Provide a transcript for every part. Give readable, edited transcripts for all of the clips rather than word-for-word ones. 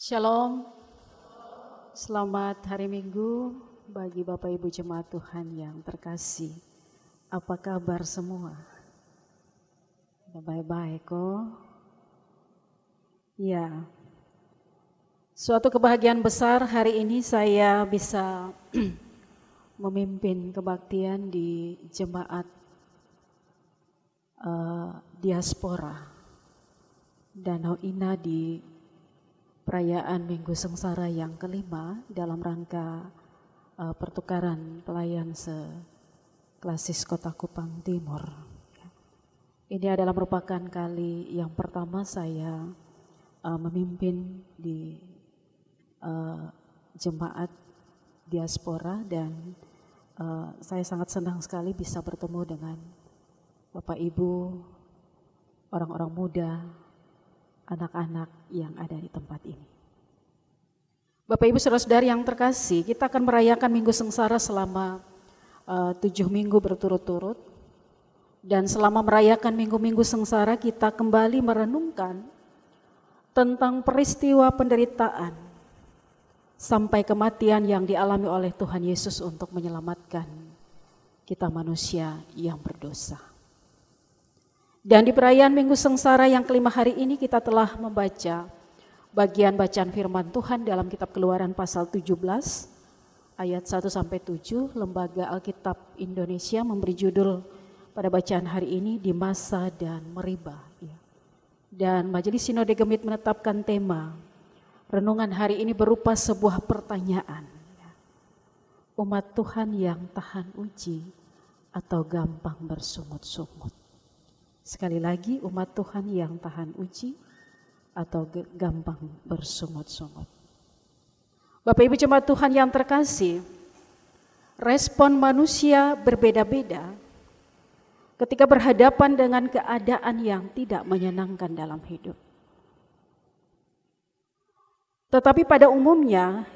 Shalom, selamat hari Minggu bagi Bapak Ibu Jemaat Tuhan yang terkasih. Apa kabar semua? Baik-baik kok. Ya, suatu kebahagiaan besar hari ini saya bisa memimpin kebaktian di jemaat diaspora Danau Ina di perayaan Minggu Sengsara yang kelima dalam rangka pertukaran pelayan seklasis Kota Kupang Timur. Ini adalah merupakan kali yang pertama saya memimpin di jemaat diaspora dan saya sangat senang sekali bisa bertemu dengan Bapak Ibu, orang-orang muda, anak-anak yang ada di tempat ini. Bapak Ibu saudara-saudari yang terkasih, kita akan merayakan Minggu Sengsara selama 7 minggu berturut-turut. Dan selama merayakan Minggu-Minggu Sengsara kita kembali merenungkan tentang peristiwa penderitaan sampai kematian yang dialami oleh Tuhan Yesus untuk menyelamatkan kita manusia yang berdosa. Dan di perayaan Minggu Sengsara yang kelima hari ini kita telah membaca bagian bacaan firman Tuhan dalam kitab Keluaran pasal 17 ayat 1-7. Lembaga Alkitab Indonesia memberi judul pada bacaan hari ini Di Masa dan Meribah. Dan Majelis Sinode Gemit menetapkan tema renungan hari ini berupa sebuah pertanyaan. Umat Tuhan yang tahan uji atau gampang bersungut-sungut? Sekali lagi, umat Tuhan yang tahan uji atau gampang bersungut-sungut. Bapak Ibu jemaat Tuhan yang terkasih, respon manusia berbeda-beda ketika berhadapan dengan keadaan yang tidak menyenangkan dalam hidup. Tetapi pada umumnya,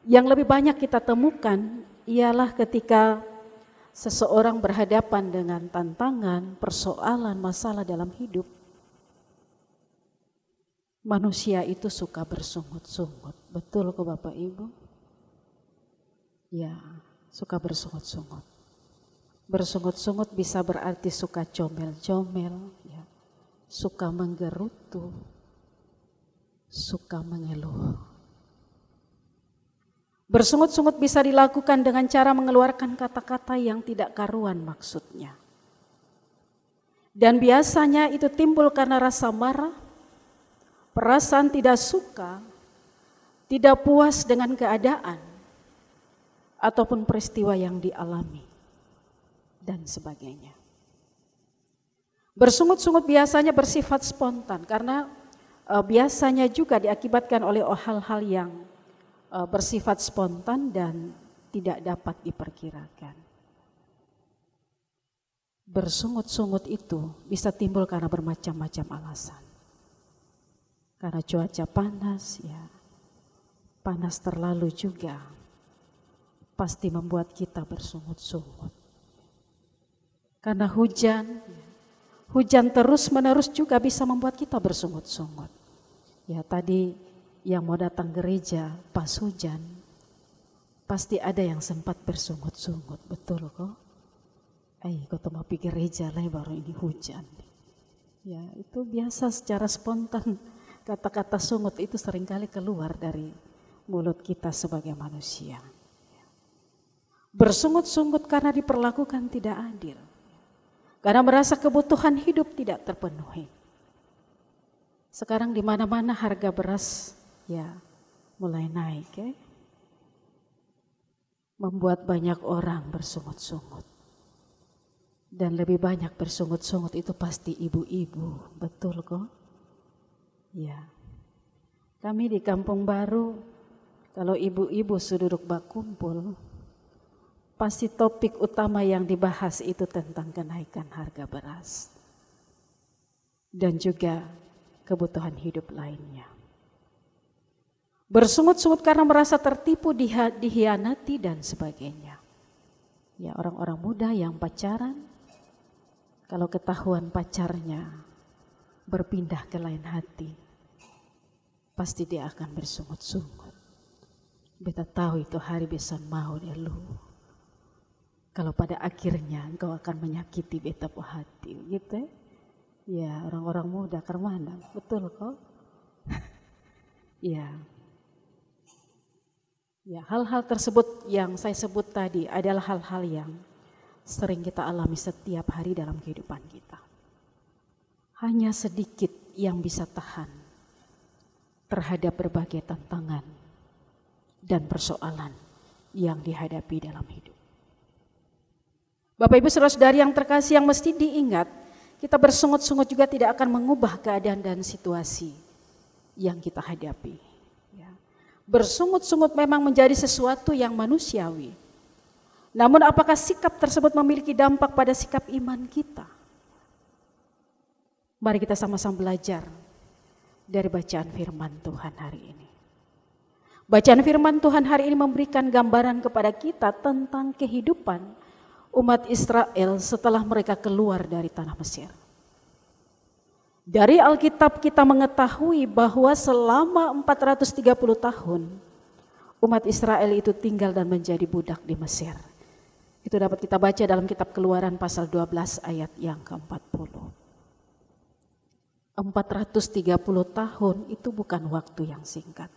yang lebih banyak kita temukan ialah ketika seseorang berhadapan dengan tantangan, persoalan, masalah dalam hidup, manusia itu suka bersungut-sungut. Betul kok Bapak Ibu? Ya, suka bersungut-sungut. Bersungut-sungut bisa berarti suka comel-comel, ya, suka menggerutu, suka mengeluh. Bersungut-sungut bisa dilakukan dengan cara mengeluarkan kata-kata yang tidak karuan maksudnya. Dan biasanya itu timbul karena rasa marah, perasaan tidak suka, tidak puas dengan keadaan, ataupun peristiwa yang dialami, dan sebagainya. Bersungut-sungut biasanya bersifat spontan karena biasanya juga diakibatkan oleh hal-hal yang bersifat spontan dan tidak dapat diperkirakan. Bersungut-sungut itu bisa timbul karena bermacam-macam alasan. Karena cuaca panas, ya, panas terlalu juga pasti membuat kita bersungut-sungut. Karena hujan terus-menerus juga bisa membuat kita bersungut-sungut. Ya, tadi yang mau datang gereja pas hujan, pasti ada yang sempat bersungut-sungut, betul kok? Kau mau pergi gereja lah baru ini hujan. Ya, itu biasa secara spontan kata-kata sungut itu seringkali keluar dari mulut kita sebagai manusia. Bersungut-sungut karena diperlakukan tidak adil, karena merasa kebutuhan hidup tidak terpenuhi. Sekarang di mana-mana harga beras ya mulai naik, ya. Membuat banyak orang bersungut-sungut. Dan lebih banyak bersungut-sungut itu pasti ibu-ibu, betul kok? Ya. Kami di Kampung Baru, kalau ibu-ibu sududuk berkumpul, pasti topik utama yang dibahas itu tentang kenaikan harga beras. Dan juga kebutuhan hidup lainnya. Bersungut-sungut karena merasa tertipu, dihianati dan sebagainya. Ya, orang-orang muda yang pacaran, kalau ketahuan pacarnya berpindah ke lain hati, pasti dia akan bersungut-sungut. Beta tahu itu hari bisa mau dia lu. Kalau pada akhirnya engkau akan menyakiti beta po hati, gitu ya. Ya, orang-orang muda kermana, betul kok? Ya. Ya, hal-hal tersebut yang saya sebut tadi adalah hal-hal yang sering kita alami setiap hari dalam kehidupan kita. Hanya sedikit yang bisa tahan terhadap berbagai tantangan dan persoalan yang dihadapi dalam hidup. Bapak Ibu saudara-saudari yang terkasih, yang mesti diingat, kita bersungut-sungut juga tidak akan mengubah keadaan dan situasi yang kita hadapi. Ya. Bersungut-sungut memang menjadi sesuatu yang manusiawi. Namun apakah sikap tersebut memiliki dampak pada sikap iman kita? Mari kita sama-sama belajar dari bacaan firman Tuhan hari ini. Bacaan firman Tuhan hari ini memberikan gambaran kepada kita tentang kehidupan umat Israel setelah mereka keluar dari tanah Mesir. Dari Alkitab kita mengetahui bahwa selama 430 tahun umat Israel itu tinggal dan menjadi budak di Mesir. Itu dapat kita baca dalam kitab Keluaran pasal 12 ayat yang ke-40. 430 tahun itu bukan waktu yang singkat.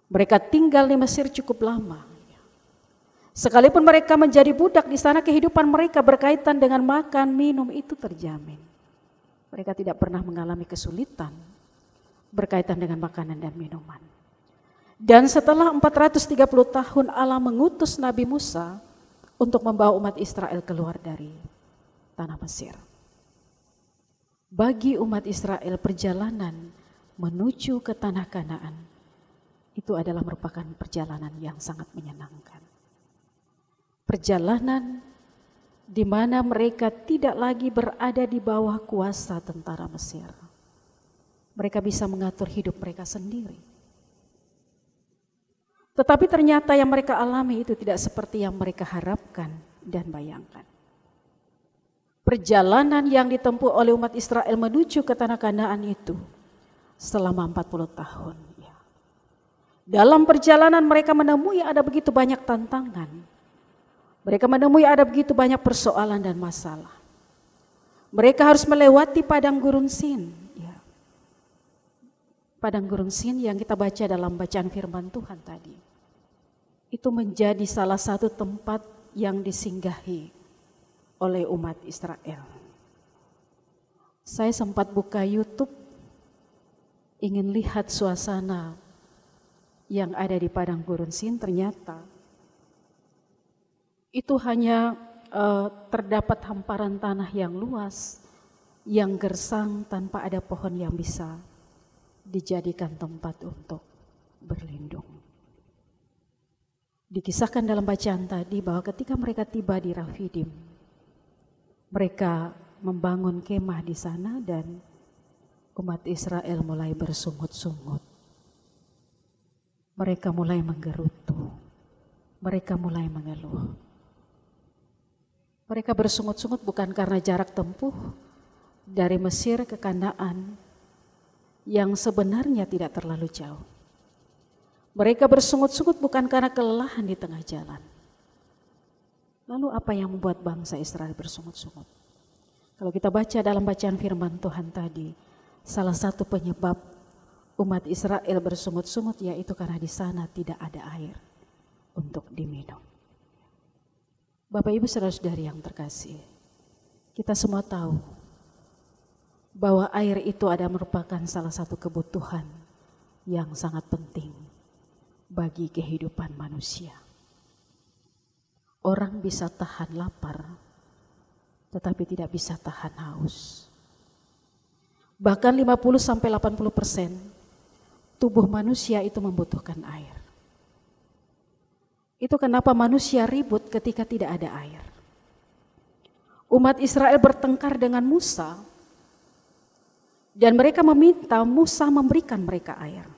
Mereka tinggal di Mesir cukup lama. Sekalipun mereka menjadi budak di sana, kehidupan mereka berkaitan dengan makan, minum itu terjamin. Mereka tidak pernah mengalami kesulitan berkaitan dengan makanan dan minuman. Dan setelah 430 tahun Allah mengutus Nabi Musa untuk membawa umat Israel keluar dari tanah Mesir. Bagi umat Israel, perjalanan menuju ke tanah Kanaan itu adalah merupakan perjalanan yang sangat menyenangkan. Perjalanan di mana mereka tidak lagi berada di bawah kuasa tentara Mesir. Mereka bisa mengatur hidup mereka sendiri. Tetapi ternyata yang mereka alami itu tidak seperti yang mereka harapkan dan bayangkan. Perjalanan yang ditempuh oleh umat Israel menuju ke tanah Kanaan itu selama 40 tahun. Ya. Dalam perjalanan mereka menemui ada begitu banyak tantangan. Mereka menemui ada begitu banyak persoalan dan masalah. Mereka harus melewati padang gurun Sin. Ya. Padang gurun Sin yang kita baca dalam bacaan firman Tuhan tadi. Itu menjadi salah satu tempat yang disinggahi oleh umat Israel. Saya sempat buka YouTube, ingin lihat suasana yang ada di padang gurun Sin, ternyata itu hanya terdapat hamparan tanah yang luas, yang gersang tanpa ada pohon yang bisa dijadikan tempat untuk berlindung. Dikisahkan dalam bacaan tadi bahwa ketika mereka tiba di Rafidim, mereka membangun kemah di sana dan umat Israel mulai bersungut-sungut. Mereka mulai menggerutu, mereka mulai mengeluh. Mereka bersungut-sungut bukan karena jarak tempuh dari Mesir ke Kanaan yang sebenarnya tidak terlalu jauh. Mereka bersungut-sungut bukan karena kelelahan di tengah jalan. Lalu apa yang membuat bangsa Israel bersungut-sungut? Kalau kita baca dalam bacaan firman Tuhan tadi, salah satu penyebab umat Israel bersungut-sungut yaitu karena di sana tidak ada air untuk diminum. Bapak Ibu saudara-saudari yang terkasih, kita semua tahu bahwa air itu merupakan salah satu kebutuhan yang sangat penting bagi kehidupan manusia. Orang bisa tahan lapar, tetapi tidak bisa tahan haus. Bahkan 50-80% tubuh manusia itu membutuhkan air. Itu kenapa manusia ribut ketika tidak ada air. Umat Israel bertengkar dengan Musa dan mereka meminta Musa memberikan mereka air.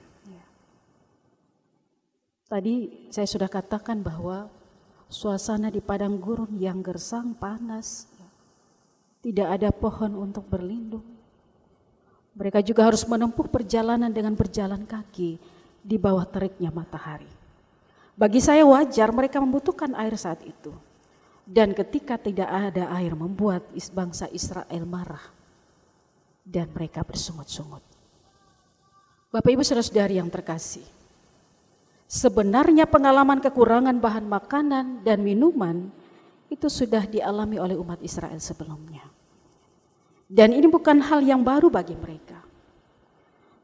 Tadi saya sudah katakan bahwa suasana di padang gurun yang gersang, panas, tidak ada pohon untuk berlindung. Mereka juga harus menempuh perjalanan dengan berjalan kaki di bawah teriknya matahari. Bagi saya wajar mereka membutuhkan air saat itu. Dan ketika tidak ada air membuat bangsa Israel marah. Dan mereka bersungut-sungut. Bapak Ibu Saudara-saudari yang terkasih. Sebenarnya pengalaman kekurangan bahan makanan dan minuman itu sudah dialami oleh umat Israel sebelumnya. Dan ini bukan hal yang baru bagi mereka.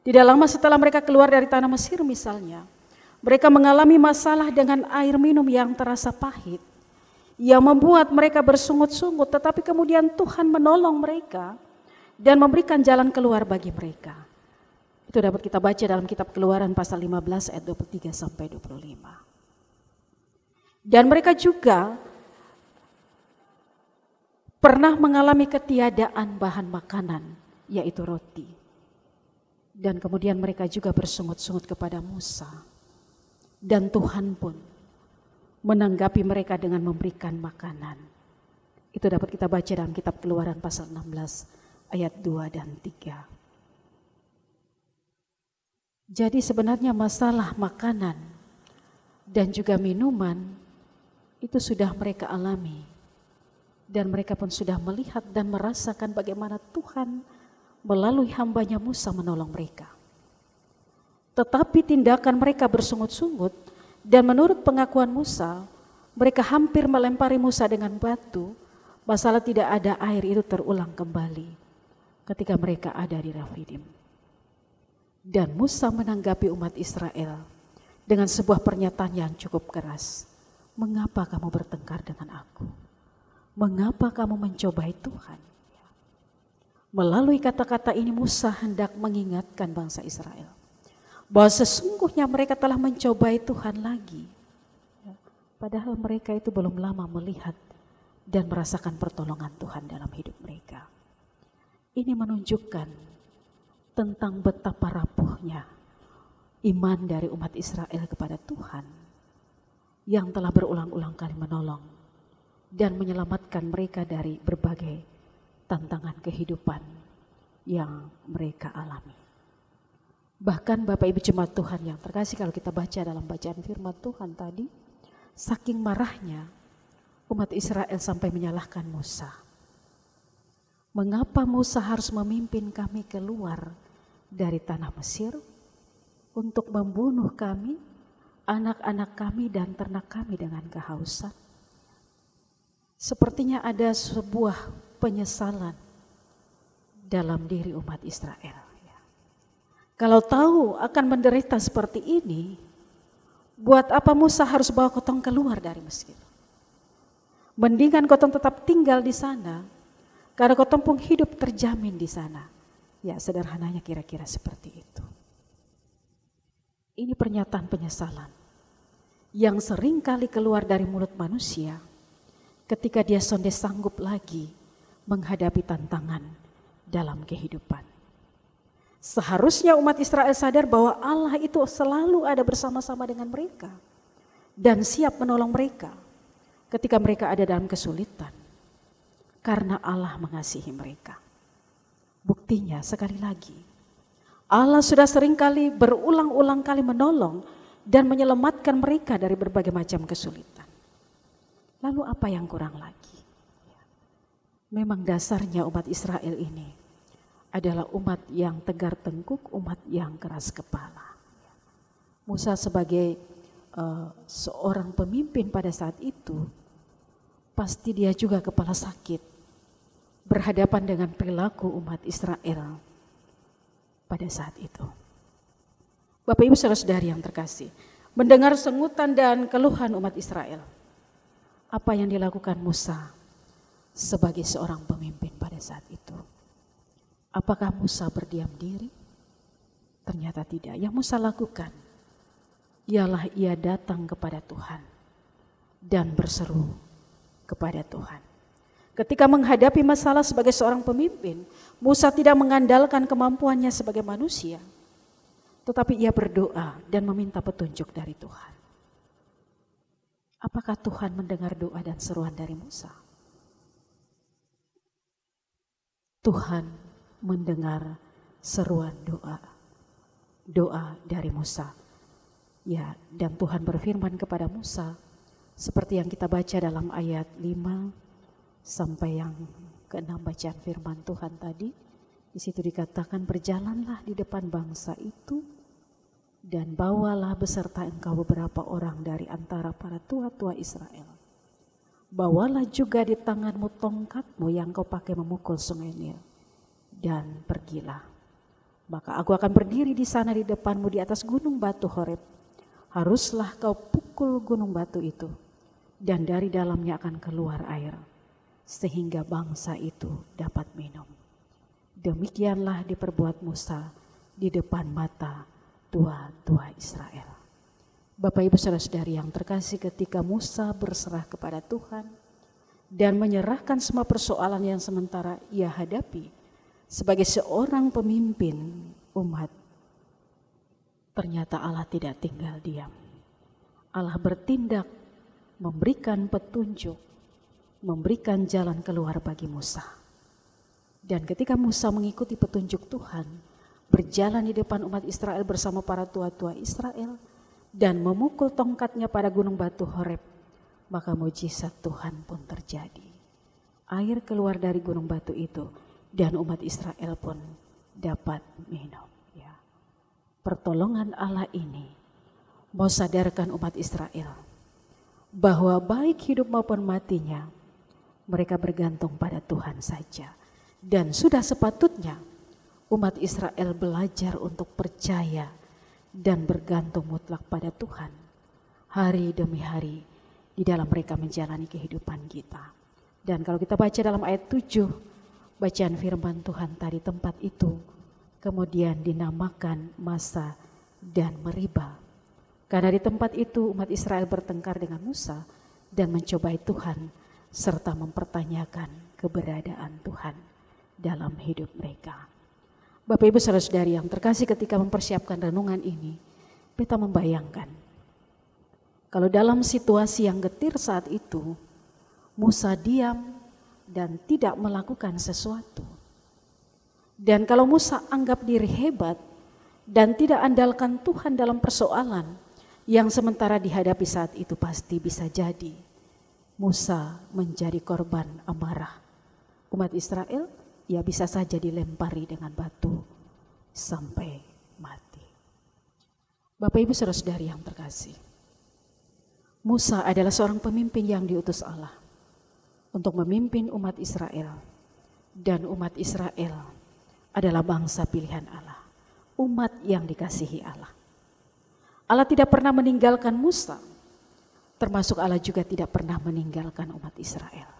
Tidak lama setelah mereka keluar dari tanah Mesir misalnya, mereka mengalami masalah dengan air minum yang terasa pahit, yang membuat mereka bersungut-sungut, tetapi kemudian Tuhan menolong mereka dan memberikan jalan keluar bagi mereka. Itu dapat kita baca dalam kitab Keluaran pasal 15 ayat 23 sampai 25. Dan mereka juga pernah mengalami ketiadaan bahan makanan, yaitu roti. Dan kemudian mereka juga bersungut-sungut kepada Musa. Dan Tuhan pun menanggapi mereka dengan memberikan makanan. Itu dapat kita baca dalam kitab Keluaran pasal 16 ayat 2 dan 3. Jadi sebenarnya masalah makanan dan juga minuman itu sudah mereka alami. Dan mereka pun sudah melihat dan merasakan bagaimana Tuhan melalui hambanya Musa menolong mereka. Tetapi tindakan mereka bersungut-sungut dan menurut pengakuan Musa, mereka hampir melempari Musa dengan batu. Masalah tidak ada air itu terulang kembali ketika mereka ada di Refidim. Dan Musa menanggapi umat Israel dengan sebuah pernyataan yang cukup keras. Mengapa kamu bertengkar dengan aku? Mengapa kamu mencobai Tuhan? Melalui kata-kata ini Musa hendak mengingatkan bangsa Israel bahwa sesungguhnya mereka telah mencobai Tuhan lagi. Padahal mereka itu belum lama melihat dan merasakan pertolongan Tuhan dalam hidup mereka. Ini menunjukkan tentang betapa rapuhnya iman dari umat Israel kepada Tuhan yang telah berulang-ulang kali menolong dan menyelamatkan mereka dari berbagai tantangan kehidupan yang mereka alami. Bahkan Bapak Ibu Jemaat Tuhan yang terkasih, kalau kita baca dalam bacaan firman Tuhan tadi, saking marahnya umat Israel sampai menyalahkan Musa. Mengapa Musa harus memimpin kami keluar dari tanah Mesir untuk membunuh kami, anak-anak kami dan ternak kami dengan kehausan? Sepertinya ada sebuah penyesalan dalam diri umat Israel. Kalau tahu akan menderita seperti ini, buat apa Musa harus bawa Kotong keluar dari Mesir? Mendingan Kotong tetap tinggal di sana, karena Kotong pun hidup terjamin di sana. Ya, sederhananya kira-kira seperti itu. Ini pernyataan penyesalan yang sering kali keluar dari mulut manusia ketika dia sonde sanggup lagi menghadapi tantangan dalam kehidupan. Seharusnya umat Israel sadar bahwa Allah itu selalu ada bersama-sama dengan mereka dan siap menolong mereka ketika mereka ada dalam kesulitan, karena Allah mengasihi mereka. Buktinya sekali lagi, Allah sudah seringkali berulang-ulang kali menolong dan menyelamatkan mereka dari berbagai macam kesulitan. Lalu apa yang kurang lagi? Memang dasarnya umat Israel ini adalah umat yang tegar tengkuk, umat yang keras kepala. Musa sebagai seorang pemimpin pada saat itu, pasti dia juga kepala sakit berhadapan dengan perilaku umat Israel pada saat itu. Bapak Ibu Saudara-saudari yang terkasih, mendengar sengutan dan keluhan umat Israel, apa yang dilakukan Musa sebagai seorang pemimpin pada saat itu? Apakah Musa berdiam diri? Ternyata tidak. Yang Musa lakukan ialah ia datang kepada Tuhan dan berseru kepada Tuhan. Ketika menghadapi masalah sebagai seorang pemimpin, Musa tidak mengandalkan kemampuannya sebagai manusia, tetapi ia berdoa dan meminta petunjuk dari Tuhan. Apakah Tuhan mendengar doa dan seruan dari Musa? Tuhan mendengar seruan doa dari Musa. Ya, dan Tuhan berfirman kepada Musa seperti yang kita baca dalam ayat 5 sampai yang ke-6 bacaan firman Tuhan tadi. Di situ dikatakan, berjalanlah di depan bangsa itu dan bawalah beserta engkau beberapa orang dari antara para tua-tua Israel. Bawalah juga di tanganmu tongkatmu yang kau pakai memukul sungai Nil, dan pergilah. Maka aku akan berdiri di sana di depanmu di atas gunung batu Horeb. Haruslah kau pukul gunung batu itu, dan dari dalamnya akan keluar air, sehingga bangsa itu dapat minum. Demikianlah diperbuat Musa di depan mata tua-tua Israel. Bapak Ibu Saudara-saudari yang terkasih, ketika Musa berserah kepada Tuhan dan menyerahkan semua persoalan yang sementara ia hadapi sebagai seorang pemimpin umat, ternyata Allah tidak tinggal diam. Allah bertindak, memberikan petunjuk, memberikan jalan keluar bagi Musa. Dan ketika Musa mengikuti petunjuk Tuhan, berjalan di depan umat Israel bersama para tua-tua Israel, dan memukul tongkatnya pada gunung batu Horeb, maka mujizat Tuhan pun terjadi. Air keluar dari gunung batu itu dan umat Israel pun dapat minum. Ya. Pertolongan Allah ini mau sadarkan umat Israel bahwa baik hidup maupun matinya mereka bergantung pada Tuhan saja. Dan sudah sepatutnya umat Israel belajar untuk percaya dan bergantung mutlak pada Tuhan hari demi hari di dalam mereka menjalani kehidupan kita. Dan kalau kita baca dalam ayat 7 bacaan firman Tuhan tadi, tempat itu kemudian dinamakan Masa dan Meriba, karena di tempat itu umat Israel bertengkar dengan Musa dan mencobai Tuhan serta mempertanyakan keberadaan Tuhan dalam hidup mereka. Bapak Ibu Saudara-saudari yang terkasih, ketika mempersiapkan renungan ini, kita membayangkan kalau dalam situasi yang getir saat itu, Musa diam dan tidak melakukan sesuatu. Dan kalau Musa anggap diri hebat dan tidak andalkan Tuhan dalam persoalan yang sementara dihadapi saat itu, pasti bisa jadi Musa menjadi korban amarah umat Israel. Ya, bisa saja dilempari dengan batu sampai mati. Bapak Ibu Saudara-saudari yang terkasih, Musa adalah seorang pemimpin yang diutus Allah untuk memimpin umat Israel. Dan umat Israel adalah bangsa pilihan Allah, umat yang dikasihi Allah. Allah tidak pernah meninggalkan Musa, termasuk Allah juga tidak pernah meninggalkan umat Israel.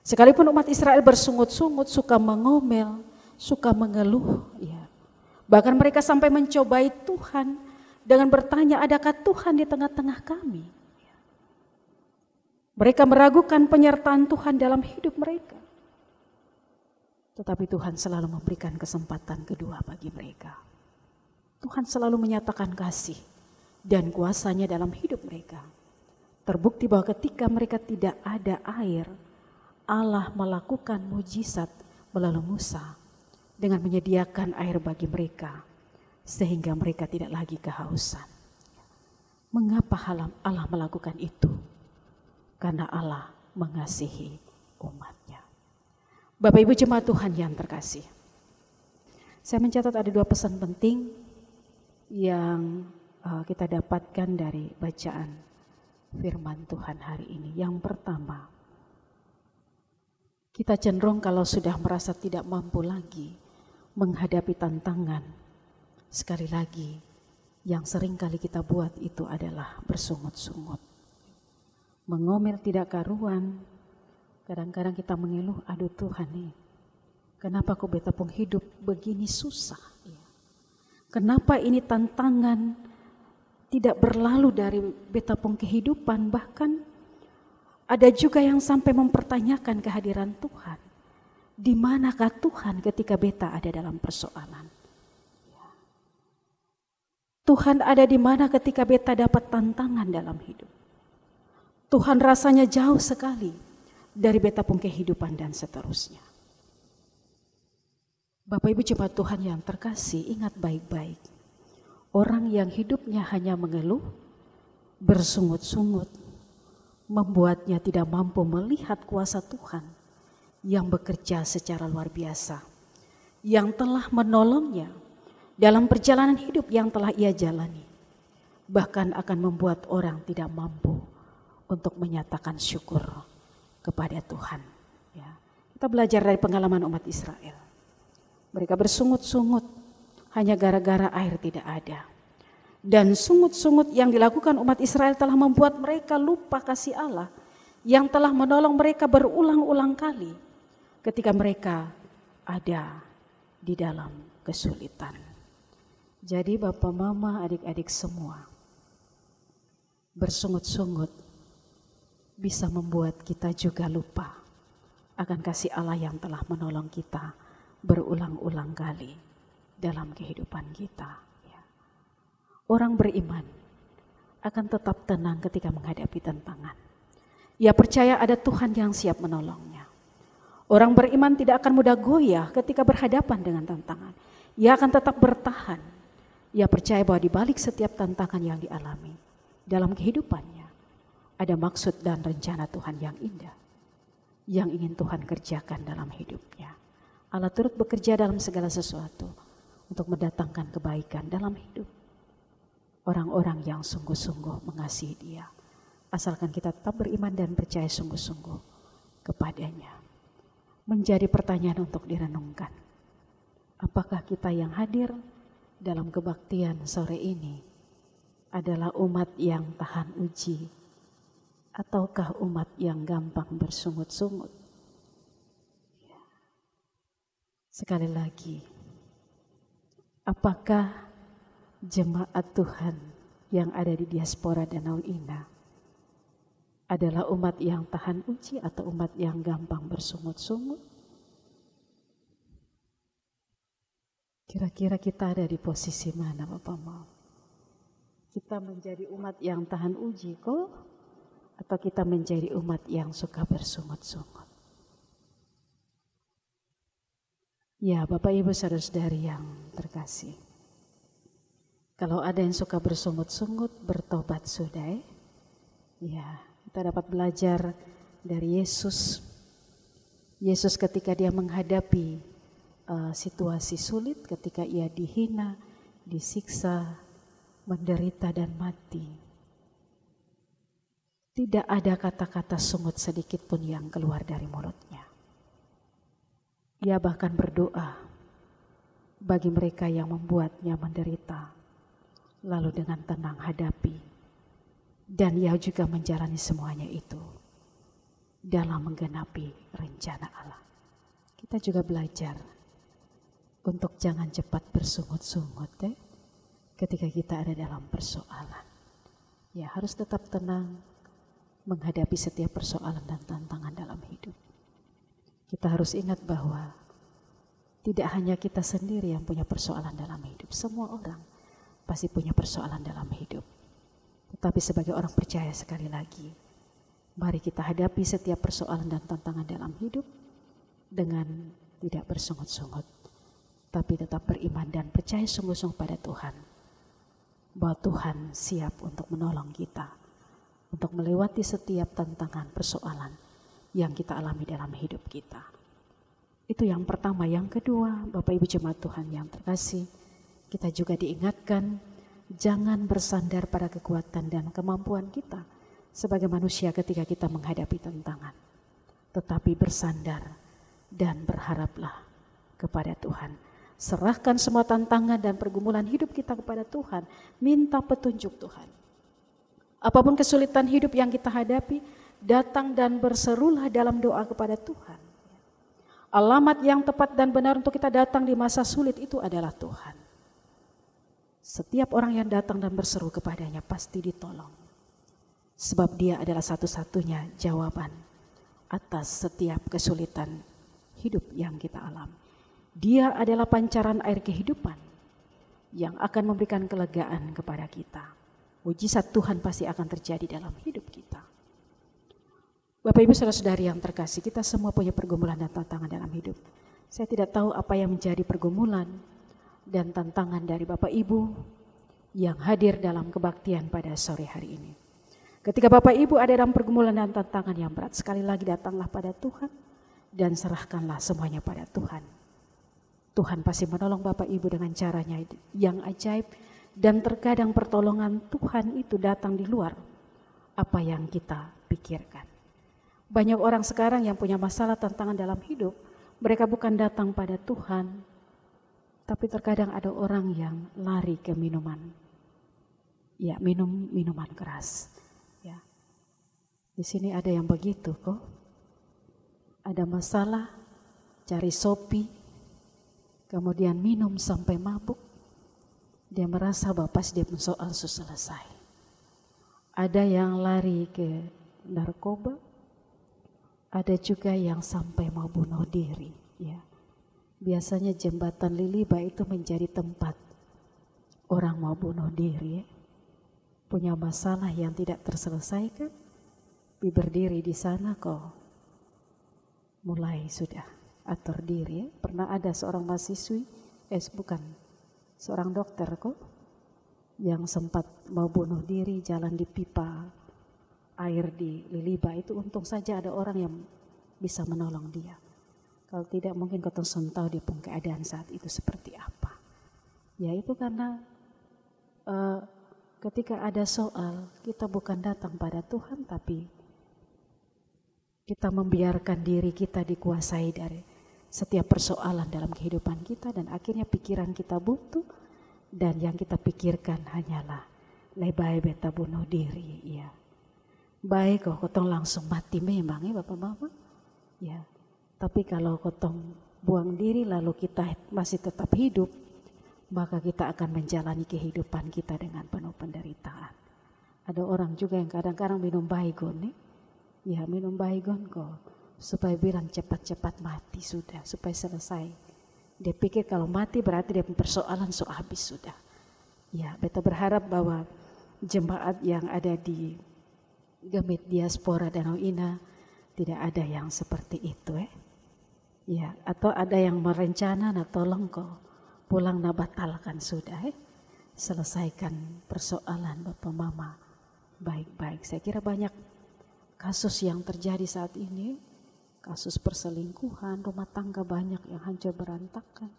Sekalipun umat Israel bersungut-sungut, suka mengomel, suka mengeluh, ya. Bahkan mereka sampai mencobai Tuhan dengan bertanya, adakah Tuhan di tengah-tengah kami? Mereka meragukan penyertaan Tuhan dalam hidup mereka. Tetapi Tuhan selalu memberikan kesempatan kedua bagi mereka. Tuhan selalu menyatakan kasih dan kuasanya dalam hidup mereka. Terbukti bahwa ketika mereka tidak ada air, Allah melakukan mujizat melalui Musa dengan menyediakan air bagi mereka sehingga mereka tidak lagi kehausan. Mengapa Allah melakukan itu? Karena Allah mengasihi umatnya. Bapak Ibu jemaat Tuhan yang terkasih, saya mencatat ada 2 pesan penting yang kita dapatkan dari bacaan firman Tuhan hari ini. Yang pertama, kita cenderung kalau sudah merasa tidak mampu lagi menghadapi tantangan, sekali lagi yang sering kali kita buat itu adalah bersungut-sungut. Mengomel tidak karuan, kadang-kadang kita mengeluh, aduh Tuhan nih, kenapa kok betapung hidup begini susah? Kenapa ini tantangan tidak berlalu dari betapung kehidupan, bahkan ada juga yang sampai mempertanyakan kehadiran Tuhan. Di manakah Tuhan ketika beta ada dalam persoalan? Tuhan ada di mana ketika beta dapat tantangan dalam hidup? Tuhan rasanya jauh sekali dari betapung kehidupan dan seterusnya. Bapak Ibu jemaat Tuhan yang terkasih, ingat baik-baik. Orang yang hidupnya hanya mengeluh, bersungut-sungut, membuatnya tidak mampu melihat kuasa Tuhan yang bekerja secara luar biasa, yang telah menolongnya dalam perjalanan hidup yang telah ia jalani. Bahkan akan membuat orang tidak mampu untuk menyatakan syukur kepada Tuhan. Ya. Kita belajar dari pengalaman umat Israel. Mereka bersungut-sungut hanya gara-gara air tidak ada. Dan sungut-sungut yang dilakukan umat Israel telah membuat mereka lupa kasih Allah yang telah menolong mereka berulang-ulang kali ketika mereka ada di dalam kesulitan. Jadi Bapak, Mama, adik-adik semua, bersungut-sungut bisa membuat kita juga lupa akan kasih Allah yang telah menolong kita berulang-ulang kali dalam kehidupan kita. Orang beriman akan tetap tenang ketika menghadapi tantangan. Ia percaya ada Tuhan yang siap menolongnya. Orang beriman tidak akan mudah goyah ketika berhadapan dengan tantangan. Ia akan tetap bertahan. Ia percaya bahwa di balik setiap tantangan yang dialami dalam kehidupannya ada maksud dan rencana Tuhan yang indah yang ingin Tuhan kerjakan dalam hidupnya. Allah turut bekerja dalam segala sesuatu untuk mendatangkan kebaikan dalam hidup orang-orang yang sungguh-sungguh mengasihi Dia. Asalkan kita tetap beriman dan percaya sungguh-sungguh kepadanya. Menjadi pertanyaan untuk direnungkan. Apakah kita yang hadir dalam kebaktian sore ini adalah umat yang tahan uji, ataukah umat yang gampang bersungut-sungut? Sekali lagi, apakah jemaat Tuhan yang ada di diaspora Danau Indah adalah umat yang tahan uji atau umat yang gampang bersungut-sungut? Kira-kira kita ada di posisi mana, Bapak Mau? Kita menjadi umat yang tahan uji kok? Atau kita menjadi umat yang suka bersungut-sungut? Ya, Bapak Ibu saudara-saudari yang terkasih. Kalau ada yang suka bersungut-sungut, bertobat sudah. Ya, kita dapat belajar dari Yesus. Yesus ketika dia menghadapi situasi sulit, ketika ia dihina, disiksa, menderita dan mati. Tidak ada kata-kata sungut sedikit pun yang keluar dari mulutnya. Ia bahkan berdoa bagi mereka yang membuatnya menderita. Lalu dengan tenang hadapi. Dan ia juga menjalani semuanya itu dalam menggenapi rencana Allah. Kita juga belajar untuk jangan cepat bersungut-sungut ketika kita ada dalam persoalan. Ya, harus tetap tenang menghadapi setiap persoalan dan tantangan dalam hidup. Kita harus ingat bahwa tidak hanya kita sendiri yang punya persoalan dalam hidup. Semua orang pasti punya persoalan dalam hidup. Tetapi sebagai orang percaya sekali lagi, mari kita hadapi setiap persoalan dan tantangan dalam hidup dengan tidak bersungut-sungut, tapi tetap beriman dan percaya sungguh-sungguh pada Tuhan, bahwa Tuhan siap untuk menolong kita, untuk melewati setiap tantangan persoalan yang kita alami dalam hidup kita. Itu yang pertama. Yang kedua, Bapak Ibu jemaat Tuhan yang terkasih, kita juga diingatkan jangan bersandar pada kekuatan dan kemampuan kita sebagai manusia ketika kita menghadapi tantangan. Tetapi bersandar dan berharaplah kepada Tuhan. Serahkan semua tantangan dan pergumulan hidup kita kepada Tuhan. Minta petunjuk Tuhan. Apapun kesulitan hidup yang kita hadapi, datang dan berserulah dalam doa kepada Tuhan. Alamat yang tepat dan benar untuk kita datang di masa sulit itu adalah Tuhan. Setiap orang yang datang dan berseru kepadanya pasti ditolong. Sebab dia adalah satu-satunya jawaban atas setiap kesulitan hidup yang kita alami. Dia adalah pancaran air kehidupan yang akan memberikan kelegaan kepada kita. Mujizat Tuhan pasti akan terjadi dalam hidup kita. Bapak Ibu saudara-saudari yang terkasih, kita semua punya pergumulan dan tantangan dalam hidup. Saya tidak tahu apa yang menjadi pergumulan dan tantangan dari Bapak Ibu yang hadir dalam kebaktian pada sore hari ini. Ketika Bapak Ibu ada dalam pergumulan dan tantangan yang berat, sekali lagi datanglah pada Tuhan dan serahkanlah semuanya pada Tuhan. Tuhan pasti menolong Bapak Ibu dengan caranya yang ajaib, dan terkadang pertolongan Tuhan itu datang di luar apa yang kita pikirkan. Banyak orang sekarang yang punya masalah tantangan dalam hidup, mereka bukan datang pada Tuhan, tapi terkadang ada orang yang lari ke minuman. Ya, minum minuman keras. Ya. Di sini ada yang begitu kok. Ada masalah, cari Shopee, kemudian minum sampai mabuk. Dia merasa bahwa pas dia soal selesai. Ada yang lari ke narkoba, ada juga yang sampai mau bunuh diri. Ya. Biasanya jembatan Liliba itu menjadi tempat orang mau bunuh diri. Ya. Punya masalah yang tidak terselesaikan, berdiri di sana kok mulai sudah atur diri. Ya. Pernah ada seorang mahasiswi, seorang dokter kok, yang sempat mau bunuh diri jalan di pipa air di Liliba itu. Untung saja ada orang yang bisa menolong dia. Kalau tidak mungkin kau tahu dia pun keadaan saat itu seperti apa. Ya itu karena ketika ada soal, kita bukan datang pada Tuhan, tapi kita membiarkan diri kita dikuasai dari setiap persoalan dalam kehidupan kita, dan akhirnya pikiran kita buntu, dan yang kita pikirkan hanyalah lebay beta bunuh diri. Ya. Baik kok kotong langsung mati memang ya Bapak Mama. Ya. Tapi kalau kotong buang diri lalu kita masih tetap hidup, maka kita akan menjalani kehidupan kita dengan penuh penderitaan. Ada orang juga yang kadang-kadang minum baygon nih. Ya minum baygon kok supaya bilang cepat-cepat mati sudah, supaya selesai. Dia pikir kalau mati berarti dia persoalan habis sudah. Ya, beta berharap bahwa jemaat yang ada di Gemit Diaspora Danau Ina tidak ada yang seperti itu Ya, atau ada yang merencana tolong kok pulang batalkan sudah selesaikan persoalan Bapak Mama baik-baik. Saya kira banyak kasus yang terjadi saat ini, kasus perselingkuhan, rumah tangga banyak yang hancur berantakan.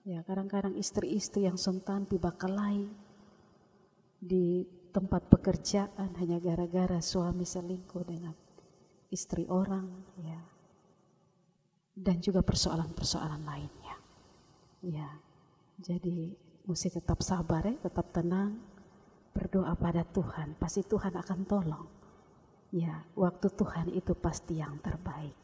Ya, kadang-kadang istri-istri yang sontan pibakalai di tempat pekerjaan hanya gara-gara suami selingkuh dengan istri orang, ya. Dan juga persoalan-persoalan lainnya. Ya, jadi mesti tetap sabar tetap tenang, berdoa pada Tuhan, pasti Tuhan akan tolong. Ya, waktu Tuhan itu pasti yang terbaik.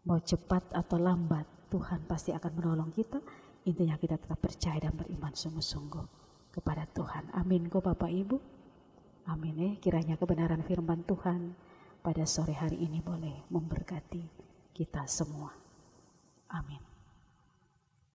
Mau cepat atau lambat, Tuhan pasti akan menolong kita. Intinya kita tetap percaya dan beriman sungguh-sungguh kepada Tuhan. Amin kok Bapak Ibu. Amin kiranya kebenaran firman Tuhan pada sore hari ini boleh memberkati kita semua. Amin.